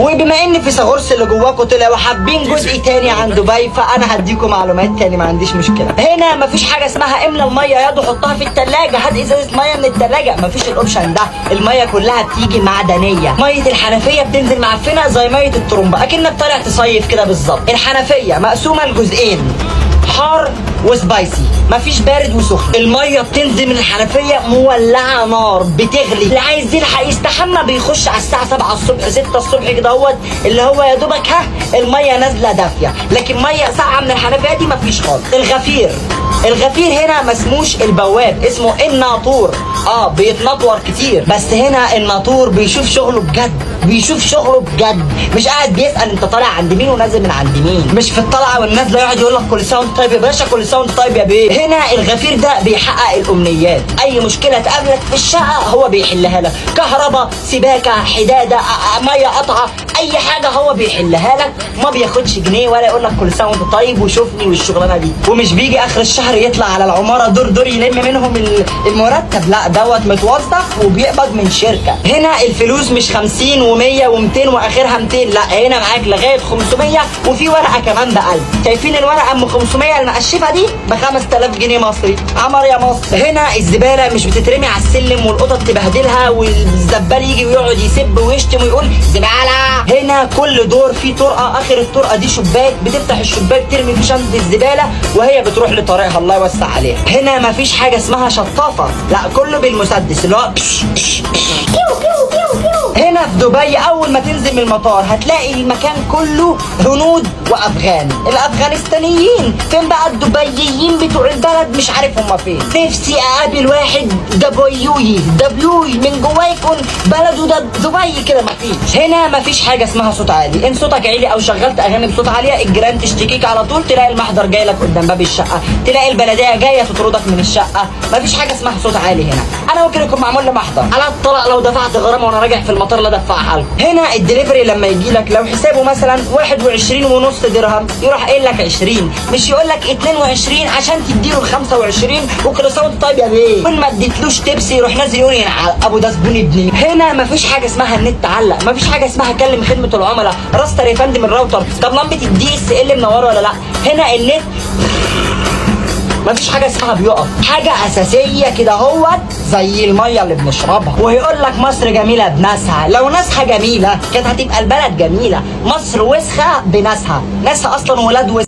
وبما ان فيثاغورس اللي جواكم طلع وحابين جزء تاني عن دبي، فانا هديكم معلومات تاني ما عنديش مشكله. هنا مفيش حاجه اسمها املى الميه ياض وحطها في التلاجة، هات ازازه ميه من التلاجة، مفيش الاوبشن ده. الميه كلها بتيجي معدنيه. ميه الحنفيه بتنزل معفنه زي ميه الترمبه، اكنك طالع تصيف كده بالظبط. الحنفيه مقسومه لجزئين، حار وسبايسي، مفيش بارد وسخن. الميه بتنزل من الحنفيه مولعه نار بتغلي، اللي عايز يلحق يستحمى بيخش على الساعه 7 الصبح 6 الصبح كده اهوت، اللي هو يا دوبك الميه نازله دافيه، لكن ميه ساقعه من الحنفيه دي مفيش خالص. الغفير هنا ما اسموش البواب، اسمه الناطور. بيتنطور كتير، بس هنا الناطور بيشوف شغله بجد، مش قاعد بيسأل انت طالع عند مين ونازل من عند مين، مش في الطلعه والنازله يقعد يقول لك كل سنه وانت طيب يا باشا، كل سنه وانت طيب يا بيه. هنا الغفير ده بيحقق الامنيات، اي مشكله تقابلك في الشقه هو بيحلها لك، كهرباء، سباكه، حداده، ميه قطعه، اي حاجه هو بيحلها لك، ما بياخدش جنيه ولا يقول لك كل سنه وانت طيب وشوفني والشغلانه دي، ومش بيجي اخر الشهر يطلع على العماره دور يلم منهم المرتب، لا دوت متوظف وبيقبض من شركه. هنا الفلوس مش 50 و100 و200 واخرها 200، لا هنا معاك لغايه 500 وفي ورقه كمان ب1000. شايفين الورقه ام 500 المقشفه دي ب 5000 جنيه مصري، عمر يا مصر. هنا الزباله مش بتترمي على السلم والقطط تبهدلها والزبال يجي ويقعد يسب ويشتم ويقول زباله. هنا كل دور فيه طرقه، اخر الطرقه دي شباك، بتفتح الشباك ترمي في شنطه الزباله وهي بتروح لطريقها، الله يوسع عليها. هنا مفيش حاجه اسمها شطافه، لا كله بالمسدس اللي هو هنا في دبي اول ما تنزل من المطار هتلاقي المكان كله هنود وافغان. الافغانستانيين فين بقى؟ الدبيين بتوع البلد مش عارف هم فين. نفسي اقابل واحد دبيوي من جواه يكون بلده ده دبي كده. مفيش هنا، مفيش حاجه اسمها صوت عالي. ان صوتك عالي او شغلت اغاني بصوت عاليه الجيران تشتكيك على طول، تلاقي المحضر جاي لك قدام باب الشقه، تلاقي البلديه جايه تطردك من الشقه. مفيش حاجه اسمها صوت عالي هنا. انا ممكن يكون معمول لي محضر على الطلاق لو دفعت غرامه وانا راجع في المطار لا دفعها لكم. هنا الدليفري لما يجي لك لو حسابه مثلا 21.5 درهم يروح قايل لك 20، مش يقول لك 22 عشان تديله 25 وكل سنه وانت طيب يا بيه. كل ما اديتلوش تبسي يروح نازل يقول على ابو ده زبون ابني. هنا مفيش حاجه اسمها النت علق، مفيش حاجه اسمها كلم خدمه العملاء راستر يا فندم الراوتر، طب لمبه الدي اس ال منوره ولا لا. هنا النت مفيش حاجه اسمها بيقف، حاجه اساسيه كده هوت زي الميه اللي بنشربها. ويقول لك مصر جميله بناسها، لو ناسها جميله كانت هتبقى البلد جميله. مصر وسخه بناسها، ناسها اصلا ولاد وسخ.